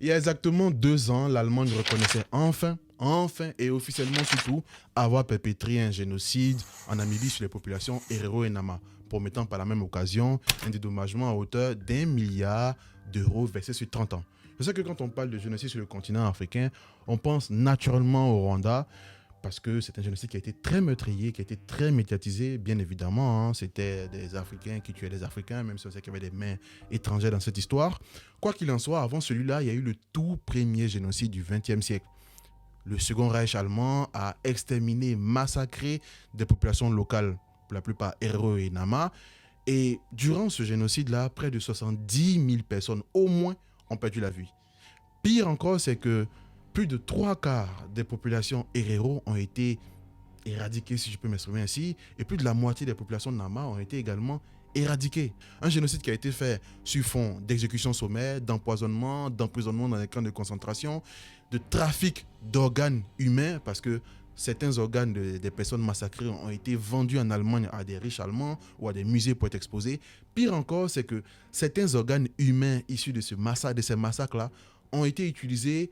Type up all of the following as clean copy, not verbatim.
Il y a exactement 2 ans, l'Allemagne reconnaissait enfin et officiellement surtout, avoir perpétré un génocide en Namibie sur les populations Herero et Nama, promettant par la même occasion un dédommagement à hauteur d'1 milliard d'euros versé sur 30 ans. Je sais que quand on parle de génocide sur le continent africain, on pense naturellement au Rwanda, parce que c'est un génocide qui a été très meurtrier, qui a été très médiatisé, bien évidemment. C'était des Africains qui tuaient des Africains, même si on sait qu'il y avait des mains étrangères dans cette histoire. Quoi qu'il en soit, avant celui-là, il y a eu le tout premier génocide du XXe siècle. Le Second Reich allemand a exterminé, massacré des populations locales, pour la plupart Herero et Nama. Et durant ce génocide-là, près de 70 000 personnes, au moins, ont perdu la vie. Pire encore, c'est que plus de 3/4 des populations Herero ont été éradiquées, si je peux m'exprimer ainsi, et plus de la moitié des populations Nama ont été également éradiquées. Un génocide qui a été fait sur fond d'exécution sommaire, d'empoisonnement, d'emprisonnement dans les camps de concentration, de trafic d'organes humains, parce que certains organes des personnes massacrées ont été vendus en Allemagne à des riches allemands ou à des musées pour être exposés. Pire encore, c'est que certains organes humains issus de ces massacres-là ont été utilisés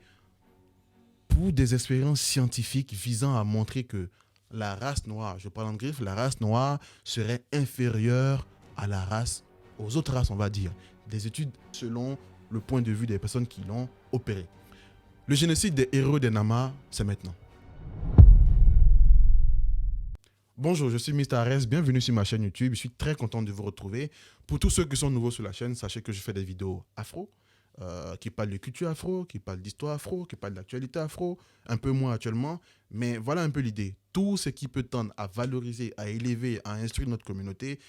pour des expériences scientifiques visant à montrer que la race noire, je parle en griffe, la race noire serait inférieure à la race, aux autres races, on va dire. Des études selon le point de vue des personnes qui l'ont opéré. Le génocide des Herero des Nama, c'est maintenant. Bonjour, je suis Mr. Arès, bienvenue sur ma chaîne YouTube. Je suis très content de vous retrouver. Pour tous ceux qui sont nouveaux sur la chaîne, sachez que je fais des vidéos afro, qui parlent de culture afro, qui parlent d'histoire afro, qui parlent d'actualité afro, un peu moins actuellement, mais voilà un peu l'idée. Tout ce qui peut tendre à valoriser, à élever, à instruire notre communauté,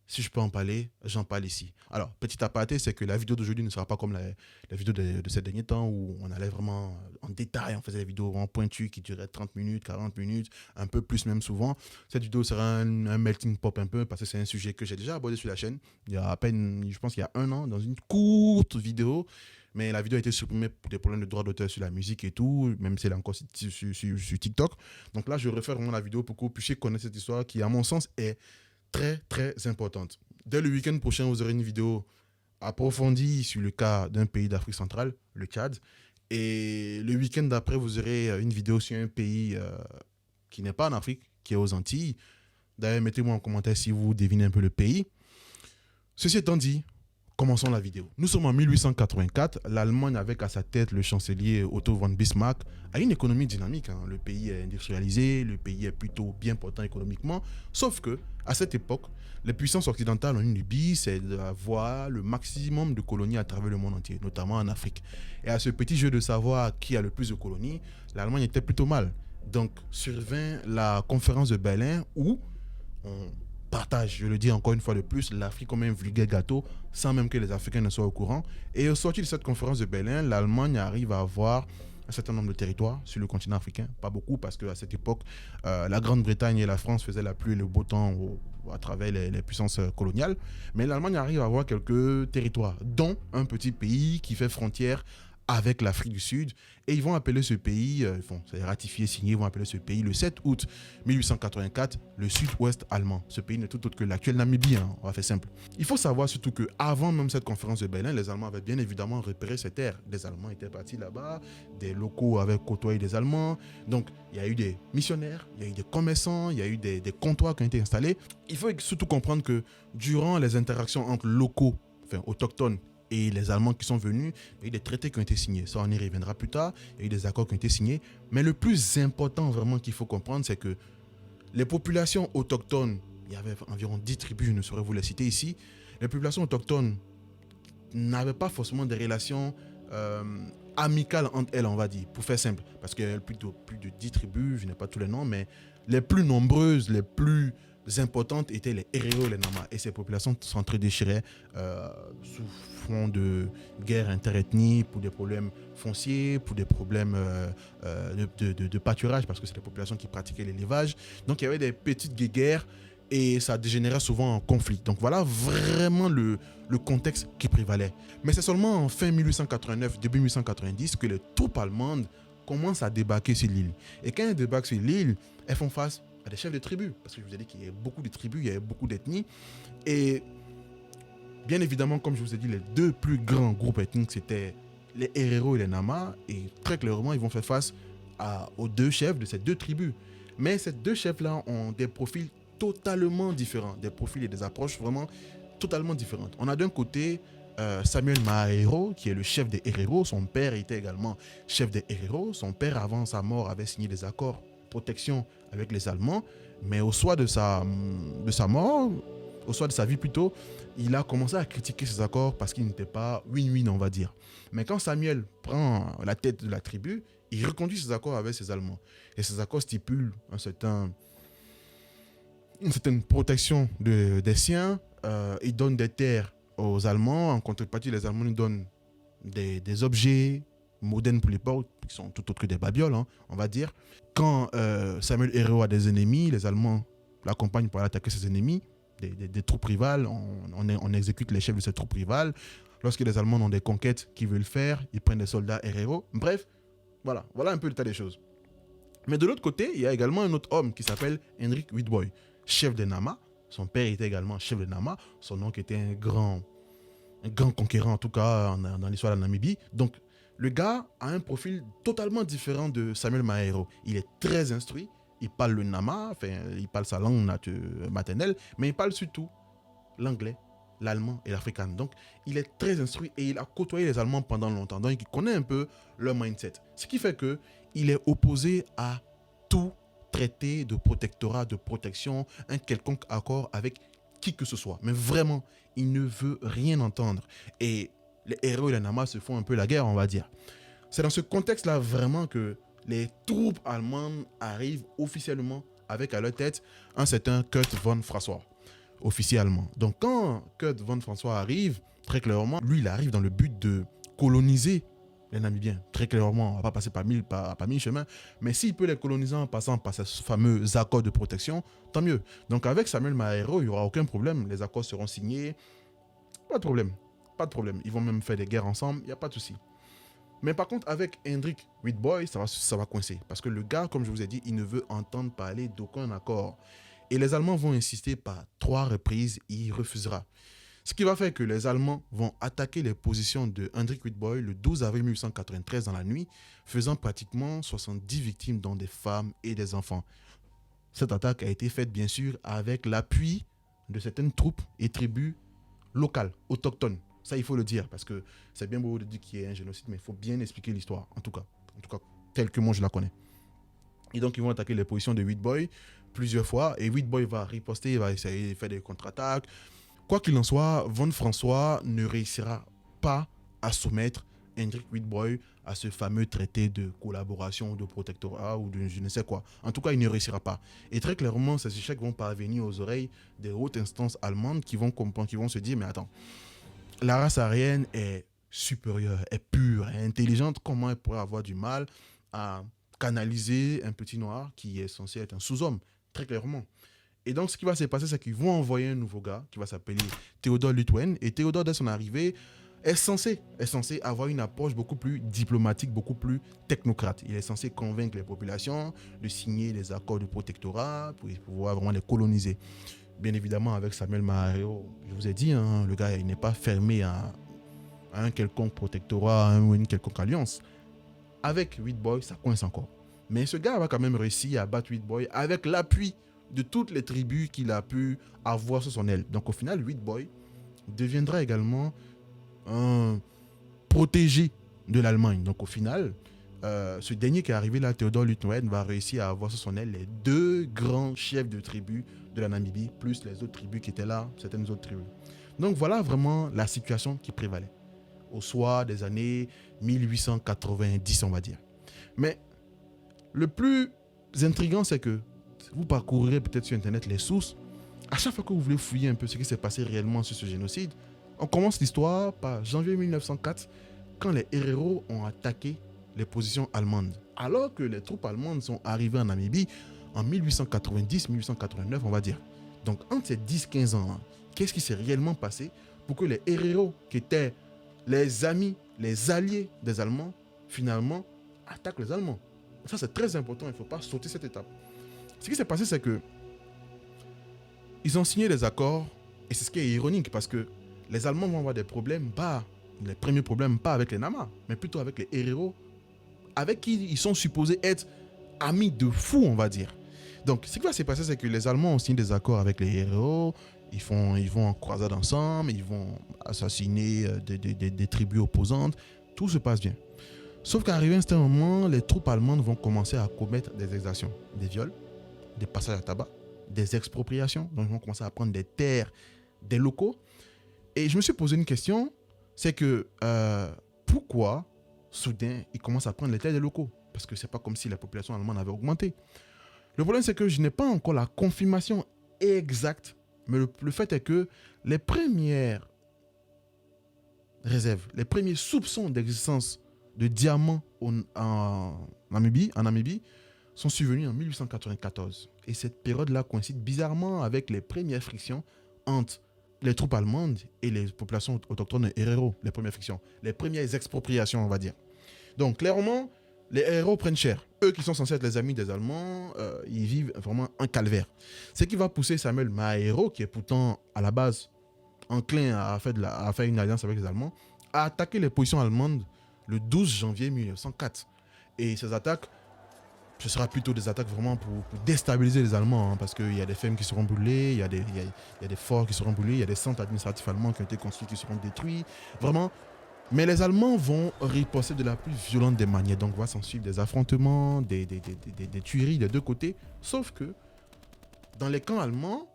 si je peux en parler, j'en parle ici. Alors, petit aparté, c'est que la vidéo d'aujourd'hui ne sera pas comme la vidéo de ces derniers temps où on allait vraiment en détail, on faisait des vidéos vraiment pointues qui duraient 30 minutes, 40 minutes, un peu plus même souvent. Cette vidéo sera un melting pop un peu parce que c'est un sujet que j'ai déjà abordé sur la chaîne il y a à peine, je pense qu'il y a 1 an, dans une courte vidéo. Mais la vidéo a été supprimée pour des problèmes de droit d'auteur sur la musique et tout, même si elle est encore sur TikTok. Donc là, je refais vraiment la vidéo pour que vous puissiez connaître cette histoire qui, à mon sens, est très très importante. Dès le week-end prochain, vous aurez une vidéo approfondie sur le cas d'un pays d'Afrique centrale, le Tchad. Et le week-end d'après, vous aurez une vidéo sur un pays qui n'est pas en Afrique, qui est aux Antilles. D'ailleurs, mettez-moi en commentaire si vous devinez un peu le pays. Ceci étant dit, commençons la vidéo. Nous sommes en 1884. L'Allemagne, avec à sa tête le chancelier Otto von Bismarck, a une économie dynamique. Le pays est industrialisé, le pays est plutôt bien portant économiquement. Sauf que, à cette époque, les puissances occidentales ont une lubie, c'est d'avoir le maximum de colonies à travers le monde entier, notamment en Afrique. Et à ce petit jeu de savoir qui a le plus de colonies, l'Allemagne était plutôt mal. Donc survint la conférence de Berlin où on partage, je le dis encore une fois de plus, l'Afrique comme un vulgaire gâteau sans même que les Africains ne soient au courant. Et au sortir de cette conférence de Berlin, l'Allemagne arrive à avoir un certain nombre de territoires sur le continent africain. Pas beaucoup parce qu'à cette époque, la Grande-Bretagne et la France faisaient la pluie et le beau temps à travers les puissances coloniales. Mais l'Allemagne arrive à avoir quelques territoires, dont un petit pays qui fait frontière avec l'Afrique du Sud. Et ils vont appeler ce pays, c'est ratifié, signé, ils vont appeler ce pays le 7 août 1884, le sud-ouest allemand. Ce pays n'est tout autre que l'actuel Namibie, on va faire simple. Il faut savoir surtout qu'avant même cette conférence de Berlin, les Allemands avaient bien évidemment repéré ces terres. Les Allemands étaient partis là-bas, des locaux avaient côtoyé des Allemands. Donc il y a eu des missionnaires, il y a eu des commerçants, il y a eu des comptoirs qui ont été installés. Il faut surtout comprendre que durant les interactions entre locaux, autochtones, et les Allemands qui sont venus, il y a eu des traités qui ont été signés. Ça, on y reviendra plus tard. Il y a eu des accords qui ont été signés. Mais le plus important vraiment qu'il faut comprendre, c'est que les populations autochtones, il y avait environ 10 tribus, je ne saurais vous les citer ici, les populations autochtones n'avaient pas forcément des relations amicales entre elles, on va dire, pour faire simple. Parce qu'il y a plus de 10 tribus, je n'ai pas tous les noms, mais les plus nombreuses, les plus importantes étaient les Herero et les Nama. Et ces populations s'entre-déchiraient sous fond de guerre interethnie pour des problèmes fonciers, pour des problèmes de pâturage, parce que c'est des populations qui pratiquaient l'élevage. Donc il y avait des petites guerres et ça dégénérait souvent en conflit. Donc voilà vraiment le contexte qui prévalait. Mais c'est seulement en fin 1889, début 1890 que les troupes allemandes commencent à débarquer sur l'île. Et quand elles débarquent sur l'île, elles font face à des chefs de tribus, parce que je vous ai dit qu'il y avait beaucoup de tribus, il y avait beaucoup d'ethnies. Et bien évidemment, comme je vous ai dit, les deux plus grands groupes ethniques, c'était les Herero et les Nama, et très clairement, ils vont faire face aux deux chefs de ces deux tribus. Mais ces deux chefs-là ont des profils totalement différents, des profils et des approches vraiment totalement différentes. On a d'un côté Samuel Mahero, qui est le chef des Herero. Son père était également chef des Herero. Son père, avant sa mort, avait signé des accords de protection avec les Allemands. Mais au soir de sa mort, au soir de sa vie plutôt, il a commencé à critiquer ces accords parce qu'ils n'étaient pas win-win, on va dire. Mais quand Samuel prend la tête de la tribu, il reconduit ces accords avec ces Allemands. Et ces accords stipulent une certaine protection des siens. Il donne des terres aux Allemands. En contrepartie, les Allemands nous donnent des objets modernes pour l'époque, qui sont tout autre que des babioles, hein, on va dire. Quand Samuel Herero a des ennemis, les Allemands l'accompagnent pour aller attaquer ses ennemis, des troupes rivales. On exécute les chefs de ces troupes rivales. Lorsque les Allemands ont des conquêtes qu'ils veulent faire, ils prennent des soldats Herero. Bref, voilà un peu l'état des choses. Mais de l'autre côté, il y a également un autre homme qui s'appelle Hendrik Witbooi, chef des Nama. Son père était également chef des Nama. Son oncle était un grand conquérant, en tout cas dans l'histoire de la Namibie. Donc, le gars a un profil totalement différent de Samuel Mahero. Il est très instruit, il parle le Nama, enfin, il parle sa langue maternelle, mais il parle surtout l'anglais, l'allemand et l'africain. Donc, il est très instruit et il a côtoyé les Allemands pendant longtemps. Donc, il connaît un peu leur mindset. Ce qui fait qu'il est opposé à tout traité de protectorat, de protection, un quelconque accord avec qui que ce soit. Mais vraiment, il ne veut rien entendre. Et les Herero et les Nama se font un peu la guerre, on va dire. C'est dans ce contexte-là vraiment que les troupes allemandes arrivent officiellement avec à leur tête un certain Kurt von François, officier allemand. Donc quand Kurt von François arrive, très clairement, lui il arrive dans le but de coloniser les Namibiens. Très clairement, on ne va pas passer par mille chemins, mais s'il peut les coloniser en passant par ces fameux accords de protection, tant mieux. Donc avec Samuel Mahero, il n'y aura aucun problème, les accords seront signés, pas de problème. Pas de problème. Ils vont même faire des guerres ensemble, il n'y a pas de souci. Mais par contre, avec Hendrik Witbooi, ça va coincer. Parce que le gars, comme je vous ai dit, il ne veut entendre parler d'aucun accord. Et les Allemands vont insister par 3 reprises, il refusera. Ce qui va faire que les Allemands vont attaquer les positions de Hendrik Witbooi le 12 avril 1893 dans la nuit, faisant pratiquement 70 victimes, dont des femmes et des enfants. Cette attaque a été faite, bien sûr, avec l'appui de certaines troupes et tribus locales, autochtones. Ça, il faut le dire, parce que c'est bien beau de dire qu'il y a un génocide, mais il faut bien expliquer l'histoire, en tout cas, telle que moi je la connais. Et donc, ils vont attaquer les positions de Witbooi plusieurs fois, et Witbooi va riposter, il va essayer de faire des contre-attaques. Quoi qu'il en soit, von François ne réussira pas à soumettre Hendrik Witbooi à ce fameux traité de collaboration, de protectorat ou de je ne sais quoi. En tout cas, il ne réussira pas. Et très clairement, ces échecs vont parvenir aux oreilles des hautes instances allemandes qui vont comprendre, qui vont se dire, mais attends, la race aryenne est supérieure, est pure, est intelligente. Comment elle pourrait avoir du mal à canaliser un petit noir qui est censé être un sous-homme, très clairement. Et donc, ce qui va se passer, c'est qu'ils vont envoyer un nouveau gars qui va s'appeler Théodore Lutwen. Et Théodore, dès son arrivée, est censé avoir une approche beaucoup plus diplomatique, beaucoup plus technocrate. Il est censé convaincre les populations de signer les accords de protectorat pour pouvoir vraiment les coloniser. Bien évidemment, avec Samuel Mahero, je vous ai dit, hein, le gars il n'est pas fermé à un quelconque protectorat, à une quelconque alliance. Avec Witbooi, ça coince encore. Mais ce gars va quand même réussir à battre Witbooi avec l'appui de toutes les tribus qu'il a pu avoir sous son aile. Donc au final, Witbooi deviendra également un protégé de l'Allemagne. Donc au final, ce dernier qui est arrivé là, Théodore Lutwen, va réussir à avoir sous son aile les 2 grands chefs de tribus de la Namibie, plus les autres tribus qui étaient là, certaines autres tribus. Donc voilà vraiment la situation qui prévalait au soir des années 1890, on va dire. Mais le plus intriguant, c'est que vous parcourrez peut-être sur Internet les sources. À chaque fois que vous voulez fouiller un peu ce qui s'est passé réellement sur ce génocide, on commence l'histoire par janvier 1904, quand les Herero ont attaqué les positions allemandes. Alors que les troupes allemandes sont arrivées en Namibie en 1890-1889, on va dire. Donc, entre ces 10-15 ans, qu'est-ce qui s'est réellement passé pour que les Herero, qui étaient les amis, les alliés des Allemands, finalement, attaquent les Allemands? Ça, c'est très important, il ne faut pas sauter cette étape. Ce qui s'est passé, c'est que ils ont signé des accords, et c'est ce qui est ironique, parce que les Allemands vont avoir des problèmes, les premiers problèmes, pas avec les Nama, mais plutôt avec les héros, avec qui ils sont supposés être amis de fou, on va dire. Donc, ce qui va se passer, c'est que les Allemands ont signé des accords avec les héros, ils vont en croisade ensemble, ils vont assassiner des tribus opposantes, tout se passe bien. Sauf qu'arrivé à un certain moment, les troupes allemandes vont commencer à commettre des exactions, des viols, des passages à tabac, des expropriations, donc ils vont commencer à prendre des terres des locaux. Et je me suis posé une question, c'est que pourquoi soudain ils commencent à prendre les terres des locaux? Parce que c'est pas comme si la population allemande avait augmenté. Le problème, c'est que je n'ai pas encore la confirmation exacte, mais le fait est que les premières réserves, les premiers soupçons d'existence de diamants en Namibie sont survenus en 1894. Et cette période-là coïncide bizarrement avec les premières frictions entre les troupes allemandes et les populations autochtones héros, les premières frictions, les premières expropriations, on va dire. Donc, clairement, les héros prennent cher. Eux qui sont censés être les amis des Allemands, ils vivent vraiment un calvaire. Ce qui va pousser Samuel Mahero, qui est pourtant à la base enclin à faire une alliance avec les Allemands, à attaquer les positions allemandes le 12 janvier 1904. Et ces attaques, ce sera plutôt des attaques vraiment pour déstabiliser les Allemands, hein, parce qu'il y a des fermes qui seront brûlées, il y a des forts qui seront brûlés, il y a des centres administratifs allemands qui ont été construits qui seront détruits. Vraiment. Mais les Allemands vont riposter de la plus violente des manières. Donc, va s'en suivre des affrontements, des tueries des deux côtés. Sauf que dans les camps allemands,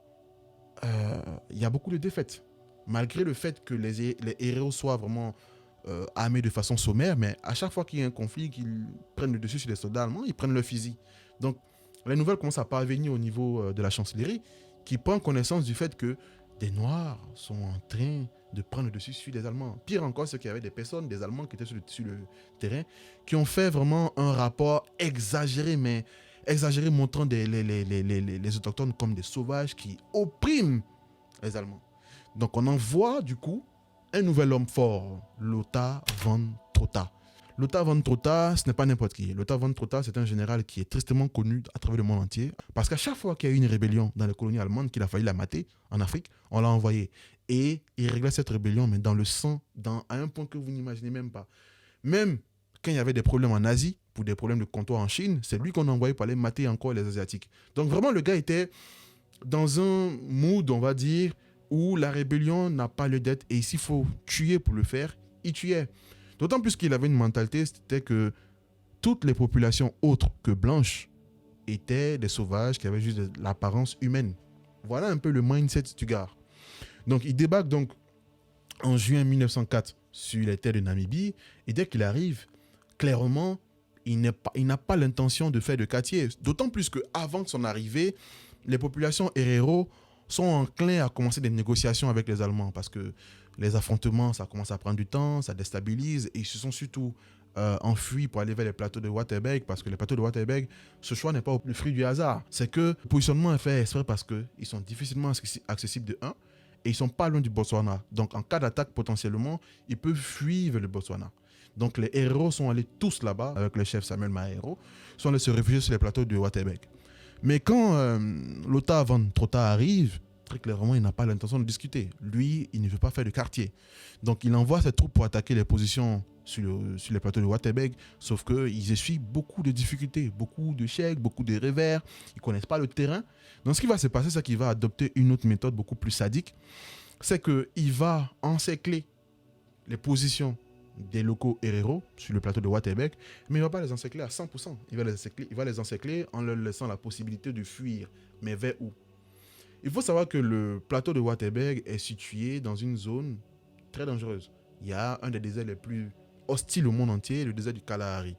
il y a beaucoup de défaites. Malgré le fait que les héros soient vraiment armés de façon sommaire, mais à chaque fois qu'il y a un conflit, qu'ils prennent le dessus sur les soldats allemands, ils prennent le fusil. Donc, les nouvelles commencent à parvenir au niveau de la chancellerie, qui prend connaissance du fait que des Noirs sont en train de prendre le dessus sur les Allemands. Pire encore, c'est qu'il y avait des personnes, des Allemands qui étaient sur le terrain, qui ont fait vraiment un rapport exagéré, mais exagéré, montrant les autochtones comme des sauvages qui oppriment les Allemands. Donc on envoie du coup un nouvel homme fort, Lothar von Trotha. Lothar von Trotha, ce n'est pas n'importe qui. Lothar von Trotha, c'est un général qui est tristement connu à travers le monde entier. Parce qu'à chaque fois qu'il y a eu une rébellion dans les colonies allemandes, qu'il a fallu la mater en Afrique, on l'a envoyé. Et il réglait cette rébellion, mais dans le sang, à un point que vous n'imaginez même pas. Même quand il y avait des problèmes en Asie, pour des problèmes de comptoir en Chine, c'est lui qu'on envoyait pour aller mater encore les Asiatiques. Donc vraiment, le gars était dans un mood, on va dire, où la rébellion n'a pas lieu d'être. Et s'il faut tuer pour le faire, il tuait. D'autant plus qu'il avait une mentalité, c'était que toutes les populations autres que blanches étaient des sauvages qui avaient juste de l'apparence humaine. Voilà un peu le mindset du gars. Donc il débarque donc en juin 1904 sur les terres de Namibie, et dès qu'il arrive, clairement, il n'a pas l'intention de faire de quartier. D'autant plus qu'avant son arrivée, les populations héros sont enclins à commencer des négociations avec les Allemands, parce que les affrontements, ça commence à prendre du temps, ça déstabilise, et ils se sont surtout enfuis pour aller vers les plateaux de Waterberg, parce que les plateaux de Waterberg, ce choix n'est pas le fruit du hasard. C'est que le positionnement est fait exprès parce qu'ils sont difficilement accessibles de 1, et ils sont pas loin du Botswana. Donc en cas d'attaque potentiellement, ils peuvent fuir vers le Botswana. Donc les héros sont allés tous là-bas, avec le chef Samuel Mahero, sont allés se réfugier sur les plateaux de Waterberg. Mais quand Lothar von Trotha arrive, très clairement, il n'a pas l'intention de discuter. Lui, il ne veut pas faire de quartier. Donc il envoie ses troupes pour attaquer les positions sur les plateaux de Waterberg, sauf qu'ils essuient beaucoup de difficultés, beaucoup d'échecs, beaucoup de revers, ils ne connaissent pas le terrain. Donc ce qui va se passer, c'est qu'il va adopter une autre méthode beaucoup plus sadique, c'est qu'il va encercler les positions des locaux héros sur le plateau de Waterberg, mais il ne va pas les encercler à 100%. Il va les encercler en leur laissant la possibilité de fuir. Mais vers où? Il faut savoir que le plateau de Waterberg est situé dans une zone très dangereuse. Il y a un des déserts les plus hostiles au monde entier, le désert du Kalahari.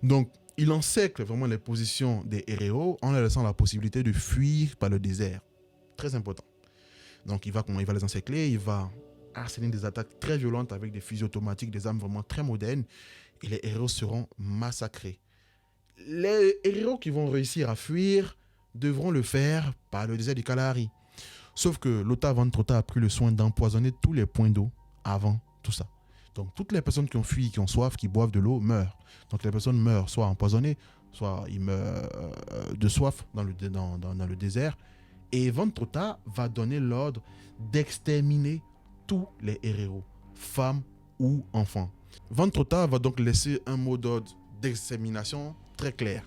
Donc, il encercle vraiment les positions des héros en leur laissant la possibilité de fuir par le désert. Très important. Donc, il va les encercler, il va harceler des attaques très violentes avec des fusils automatiques, des armes vraiment très modernes, et les héros seront massacrés. Les héros qui vont réussir à fuir devront le faire par le désert du Kalahari. Sauf que Lothar von Trotha a pris le soin d'empoisonner tous les points d'eau avant tout ça. Donc toutes les personnes qui ont fui, qui ont soif, qui boivent de l'eau, meurent. Donc les personnes meurent soit empoisonnées, soit ils meurent de soif dans le désert. Et von Trotha va donner l'ordre d'exterminer tous les héros, femmes, ou enfants. Ventota va donc laisser un mot d'ordre d'extermination très clair.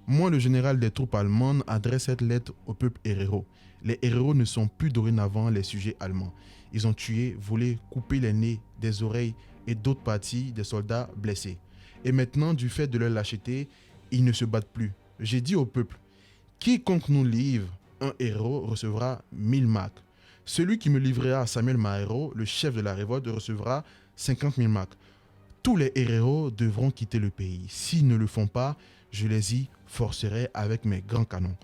Moi, le général des troupes allemandes, adresse cette lettre au peuple héréro. Les héréros ne sont plus dorénavant les sujets allemands. Ils ont tué, volé, coupé les nez, des oreilles et d'autres parties des soldats blessés. Et maintenant, du fait de leur lâcheté, ils ne se battent plus. J'ai dit au peuple, quiconque nous livre un héros recevra 1000 marks. Celui qui me livrera Samuel Mahero, le chef de la révolte, recevra 50 000 marks. Tous les héros devront quitter le pays. S'ils ne le font pas, je les y forcerai avec mes grands canons.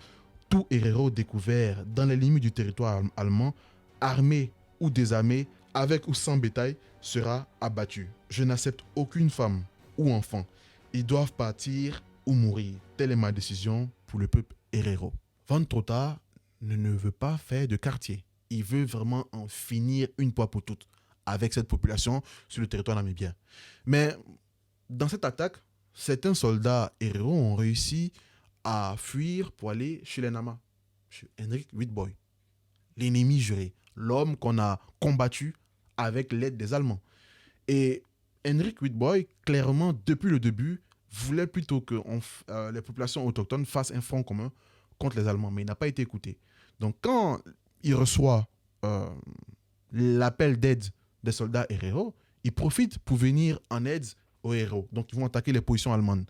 Tout héros découvert dans les limites du territoire allemand, armé ou désarmé, avec ou sans bétail, sera abattu. Je n'accepte aucune femme ou enfant. Ils doivent partir ou mourir. Telle est ma décision pour le peuple héréro. Ventota ne veut pas faire de quartier. Il veut vraiment en finir une fois pour toutes avec cette population sur le territoire namibien. Mais dans cette attaque, certains soldats héros ont réussi à fuir pour aller chez les Nama, chez Hendrik Witbooi, l'ennemi juré, l'homme qu'on a combattu avec l'aide des Allemands. Et Hendrik Witbooi, clairement, depuis le début, voulait plutôt que les populations autochtones fassent un front commun contre les Allemands, mais il n'a pas été écouté. Donc quand il reçoit l'appel d'aide des soldats héros, ils profitent pour venir en aide aux héros. Donc ils vont attaquer les positions allemandes.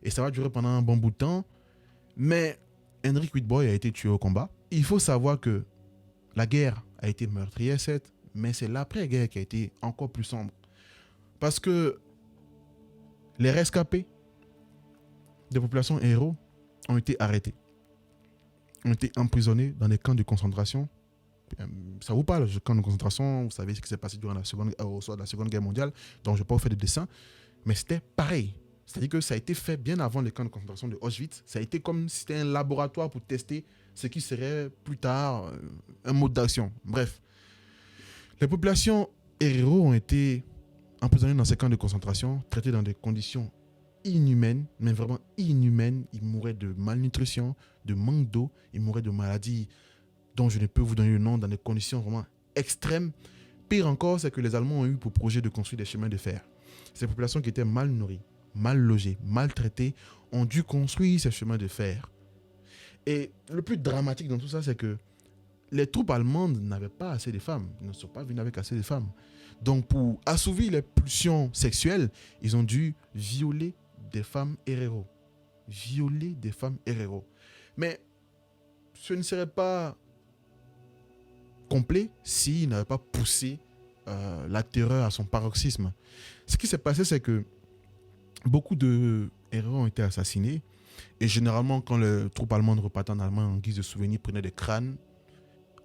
Et ça va durer pendant un bon bout de temps. Mais Hendrik Witbooi a été tué au combat. Il faut savoir que la guerre a été meurtrière, certes, mais c'est l'après-guerre qui a été encore plus sombre. Parce que les rescapés des populations héros ont été arrêtés, ont été emprisonnés dans des camps de concentration. Ça vous parle, le camp de concentration, vous savez ce qui s'est passé durant au soir de la Seconde Guerre mondiale, donc je ne vais pas vous faire de dessin, mais c'était pareil. C'est-à-dire que ça a été fait bien avant les camps de concentration de Auschwitz. Ça a été comme si c'était un laboratoire pour tester ce qui serait plus tard un mode d'action. Bref, les populations héros ont été emprisonnés dans ces camps de concentration, traités dans des conditions inhumaines, mais vraiment inhumaines. Ils mouraient de malnutrition, de manque d'eau, ils mouraient de maladies dont je ne peux vous donner le nom, dans des conditions vraiment extrêmes. Pire encore, c'est que les Allemands ont eu pour projet de construire des chemins de fer. Ces populations qui étaient mal nourries, mal logées, maltraitées, ont dû construire ces chemins de fer. Et le plus dramatique dans tout ça, c'est que les troupes allemandes n'avaient pas assez de femmes. Ils ne sont pas venus avec assez de femmes. Donc, pour assouvir les pulsions sexuelles, ils ont dû violer des femmes héros. Violer des femmes héros. Mais ce ne serait pas complet s'ils n'avaient pas poussé la terreur à son paroxysme. Ce qui s'est passé, c'est que beaucoup de héros ont été assassinés. Et généralement, quand les troupes allemandes repartaient en Allemagne en guise de souvenir, prenaient des crânes.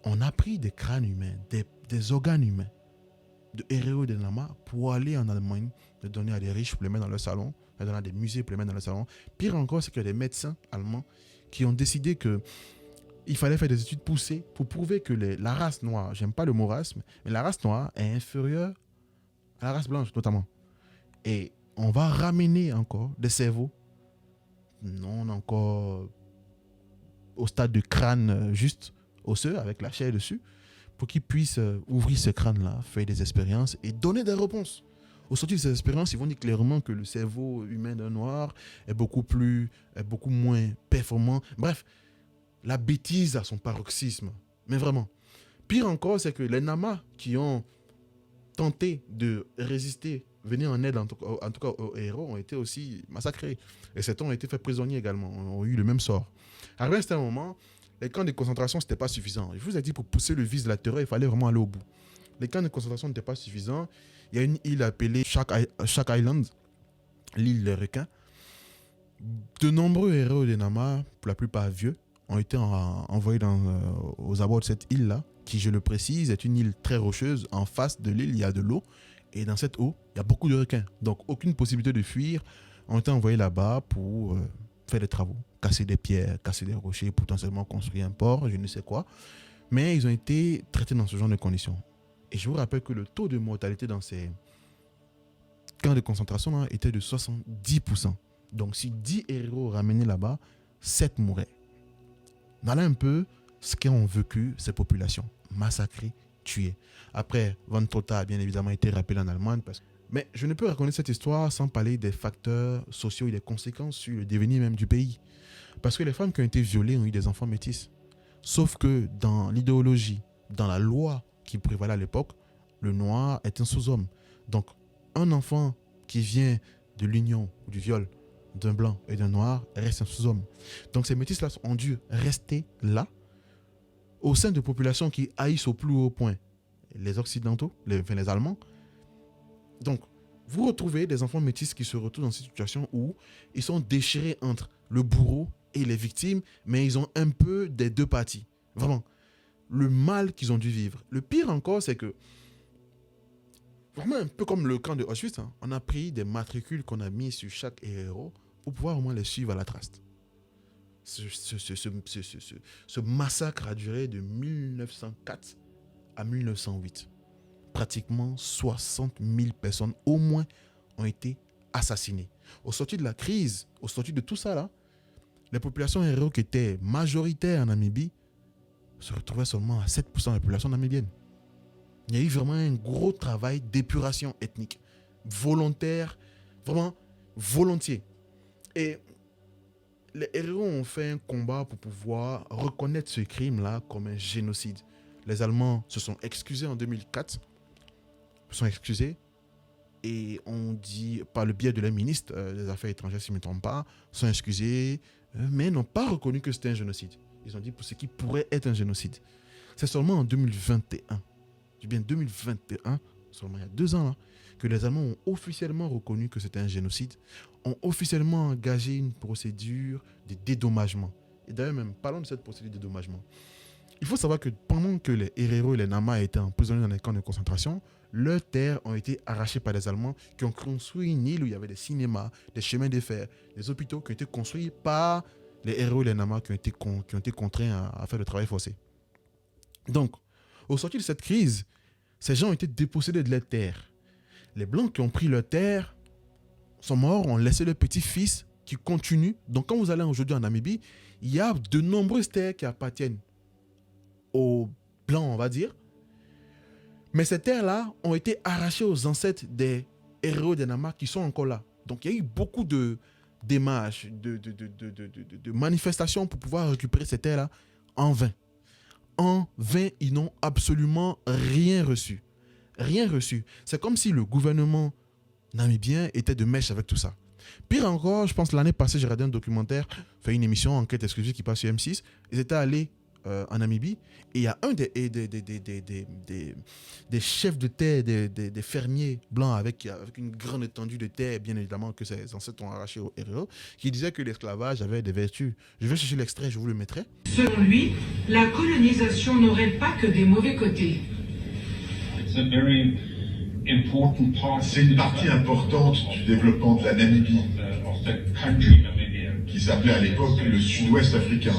On a pris des crânes humains, des organes humains de héros de Nama pour aller en Allemagne, les donner à des riches pour les mettre dans leur salon, les donner à des musées pour les mettre dans leur salon. Pire encore, c'est qu'il y a des médecins allemands qui ont décidé qu'il fallait faire des études poussées pour prouver que la race noire, j'aime pas le mot race, mais la race noire est inférieure à la race blanche notamment. Et on va ramener encore des cerveaux, non encore au stade de crâne juste osseux avec la chair dessus, pour qu'ils puissent ouvrir ce crâne-là, faire des expériences et donner des réponses. Au sortir de ces expériences, ils vont dire clairement que le cerveau humain d'un noir est beaucoup moins performant. Bref, la bêtise à son paroxysme. Mais vraiment. Pire encore, c'est que les Nama qui ont tenté de résister, venir en aide en tout cas aux héros, ont été aussi massacrés. Et certains ont été faits prisonniers également, ont eu le même sort. Arrivé à un certain moment, les camps de concentration, ce n'était pas suffisant. Je vous ai dit, pour pousser le vice de la terreur, il fallait vraiment aller au bout. Les camps de concentration n'étaient pas suffisants. Il y a une île appelée Shark Island, l'île des requins. De nombreux héros de Nama, pour la plupart vieux, ont été envoyés aux abords de cette île-là, qui, je le précise, est une île très rocheuse. En face de l'île, il y a de l'eau. Et dans cette eau, il y a beaucoup de requins. Donc, aucune possibilité de fuir. Ont été envoyés là-bas pour faire des travaux, casser des pierres, casser des rochers, potentiellement construire un port, je ne sais quoi. Mais ils ont été traités dans ce genre de conditions. Et je vous rappelle que le taux de mortalité dans ces camps de concentration était de 70%. Donc si 10 héros ramenés là-bas, 7 mouraient. Voilà un peu ce qu'ont vécu ces populations. Massacrées, tués. Après, Van Trotha a bien évidemment été rappelé en Allemagne. Mais je ne peux raconter cette histoire sans parler des facteurs sociaux et des conséquences sur le devenir même du pays. Parce que les femmes qui ont été violées ont eu des enfants métis. Sauf que dans l'idéologie, dans la loi qui prévalait à l'époque, le noir est un sous-homme. Donc, un enfant qui vient de l'union ou du viol d'un blanc et d'un noir reste un sous-homme. Donc, ces métis-là ont dû rester là, au sein de populations qui haïssent au plus haut point les Occidentaux, les Allemands. Donc, vous retrouvez des enfants métis qui se retrouvent dans cette situation où ils sont déchirés entre le bourreau et les victimes, mais ils ont un peu des deux parties. Vraiment, le mal qu'ils ont dû vivre. Le pire encore, c'est que, vraiment un peu comme le camp de Auschwitz, hein, on a pris des matricules qu'on a mis sur chaque héros pour pouvoir au moins les suivre à la trace. Ce massacre a duré de 1904 à 1908. Pratiquement 60 000 personnes au moins ont été assassinées. Au sorti de la crise, au sorti de tout ça là, les populations héros qui étaient majoritaires en Namibie se retrouvaient seulement à 7% de la population namibienne. Il y a eu vraiment un gros travail d'épuration ethnique, volontaire, vraiment volontiers. Et les héros ont fait un combat pour pouvoir reconnaître ce crime-là comme un génocide. Les Allemands se sont excusés en 2004, se sont excusés, et on dit, par le biais de leur ministre des Affaires étrangères, si je ne me trompe pas, sont excusés, mais n'ont pas reconnu que c'était un génocide. Ils ont dit pour ce qui pourrait être un génocide. C'est seulement en 2021, je dis bien 2021, seulement il y a 2 ans, là, que les Allemands ont officiellement reconnu que c'était un génocide, ont officiellement engagé une procédure de dédommagement. Et d'ailleurs même, parlons de cette procédure de dédommagement. Il faut savoir que pendant que les Herero et les Nama étaient emprisonnés dans les camps de concentration, leurs terres ont été arrachées par les Allemands qui ont construit une île où il y avait des cinémas, des chemins de fer, des hôpitaux qui ont été construits par les Herero et les Nama qui ont été contraints à faire le travail forcé. Donc, au sorti de cette crise, ces gens ont été dépossédés de leurs terres. Les Blancs qui ont pris leurs terres sont morts, ont laissé leurs petits-fils qui continuent. Donc, quand vous allez aujourd'hui en Namibie, il y a de nombreuses terres qui appartiennent aux Blancs, on va dire. Mais ces terres-là ont été arrachées aux ancêtres des héros des Nama qui sont encore là. Donc, il y a eu beaucoup de démarches, de manifestations pour pouvoir récupérer ces terres-là en vain. En vain, ils n'ont absolument rien reçu. Rien reçu. C'est comme si le gouvernement namibien était de mèche avec tout ça. Pire encore, je pense l'année passée, j'ai regardé un documentaire, fait une émission, enquête exclusive qui passe sur M6. Ils étaient allés en Namibie et il y a un des chefs de terre, des fermiers blancs avec une grande étendue de terre, bien évidemment que ses ancêtres ont arraché au REO, qui disait que l'esclavage avait des vertus. Je vais chercher l'extrait, je vous le mettrai. Selon lui, la colonisation n'aurait pas que des mauvais côtés. C'est une partie importante du développement de la Namibie, qui s'appelait à l'époque le Sud-Ouest africain.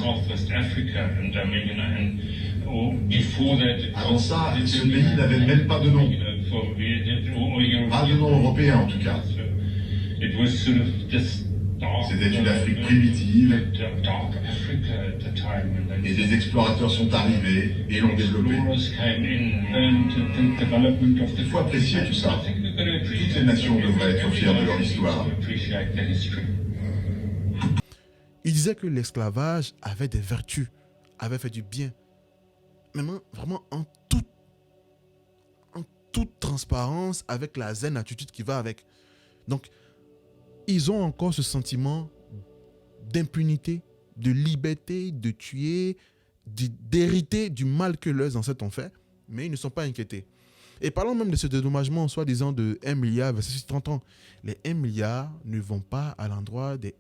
Avant ça, ce pays n'avait même pas de nom. Pas de nom européen en tout cas. C'était une Afrique primitive et des explorateurs sont arrivés et l'ont développée. Il faut apprécier tout ça. Toutes les nations devraient être fières de leur histoire. Il disait que l'esclavage avait des vertus, avait fait du bien. Mais vraiment en toute transparence, avec la zen attitude qui va avec. Donc, ils ont encore ce sentiment d'impunité, de liberté, de tuer, d'hériter du mal que leurs ancêtres ont fait, mais ils ne sont pas inquiétés. Et parlons même de ce dédommagement, soi-disant de 1 milliard versus 30 ans. Les 1 milliard ne vont pas à l'endroit des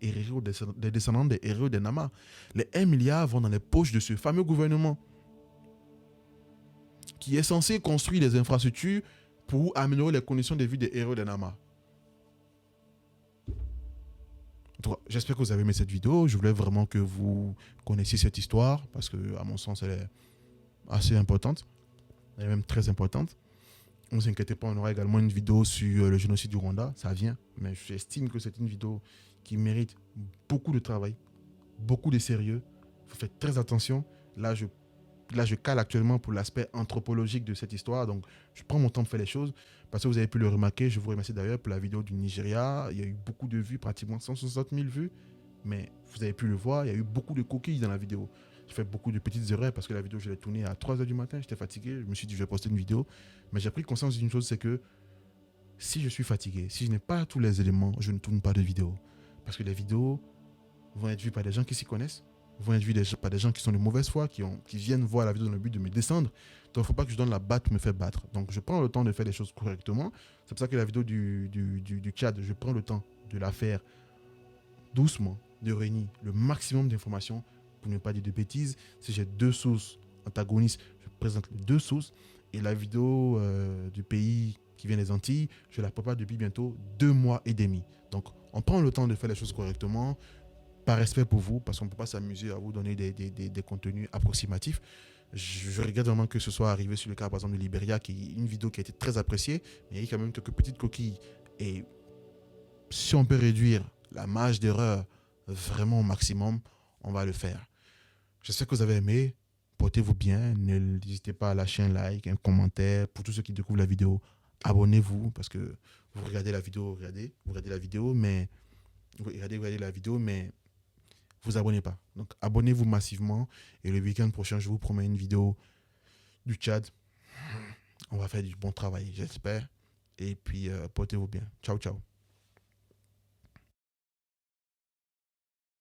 descendants des héros des Nama. Les 1 milliard vont dans les poches de ce fameux gouvernement qui est censé construire des infrastructures pour améliorer les conditions de vie des héros des Nama. J'espère que vous avez aimé cette vidéo. Je voulais vraiment que vous connaissiez cette histoire parce que, à mon sens, elle est assez importante. Elle est même très importante. Ne vous inquiétez pas, on aura également une vidéo sur le génocide du Rwanda. Ça vient, mais j'estime que c'est une vidéo qui mérite beaucoup de travail, beaucoup de sérieux. Il faut faire très attention. Là, je là, je cale actuellement pour l'aspect anthropologique de cette histoire. Donc, je prends mon temps pour faire les choses. Parce que vous avez pu le remarquer, je vous remercie d'ailleurs pour la vidéo du Nigeria. Il y a eu beaucoup de vues, pratiquement 160 000 vues. Mais vous avez pu le voir, il y a eu beaucoup de coquilles dans la vidéo. J'ai fait beaucoup de petites erreurs parce que la vidéo, je l'ai tournée à 3h du matin. J'étais fatigué. Je me suis dit, je vais poster une vidéo. Mais j'ai pris conscience d'une chose, c'est que si je suis fatigué, si je n'ai pas tous les éléments, je ne tourne pas de vidéo. Parce que les vidéos vont être vues par des gens qui s'y connaissent, vont être vues par des gens qui sont de mauvaise foi, qui viennent voir la vidéo dans le but de me descendre. Donc, il ne faut pas que je donne la batte pour me faire battre. Donc, je prends le temps de faire les choses correctement. C'est pour ça que la vidéo du Tchad, je prends le temps de la faire doucement, de réunir le maximum d'informations pour ne pas dire de bêtises. Si j'ai 2 sources antagonistes, je présente les 2 sources. Et la vidéo du pays qui vient des Antilles, je la prépare depuis bientôt 2 mois et demi. Donc, on prend le temps de faire les choses correctement, par respect pour vous, parce qu'on ne peut pas s'amuser à vous donner des contenus approximatifs. Je regrette vraiment que ce soit arrivé sur le cas, par exemple, de Libéria, qui est une vidéo qui a été très appréciée, mais il y a eu quand même quelques petites coquilles. Et si on peut réduire la marge d'erreur vraiment au maximum, on va le faire. J'espère que vous avez aimé. Portez-vous bien. N'hésitez pas à lâcher un like, un commentaire. Pour tous ceux qui découvrent la vidéo, abonnez-vous parce que vous regardez la vidéo, vous regardez la vidéo, mais vous abonnez pas. Donc abonnez-vous massivement et le week-end prochain, je vous promets une vidéo du Tchad. On va faire du bon travail, j'espère. Et puis portez-vous bien. Ciao, ciao.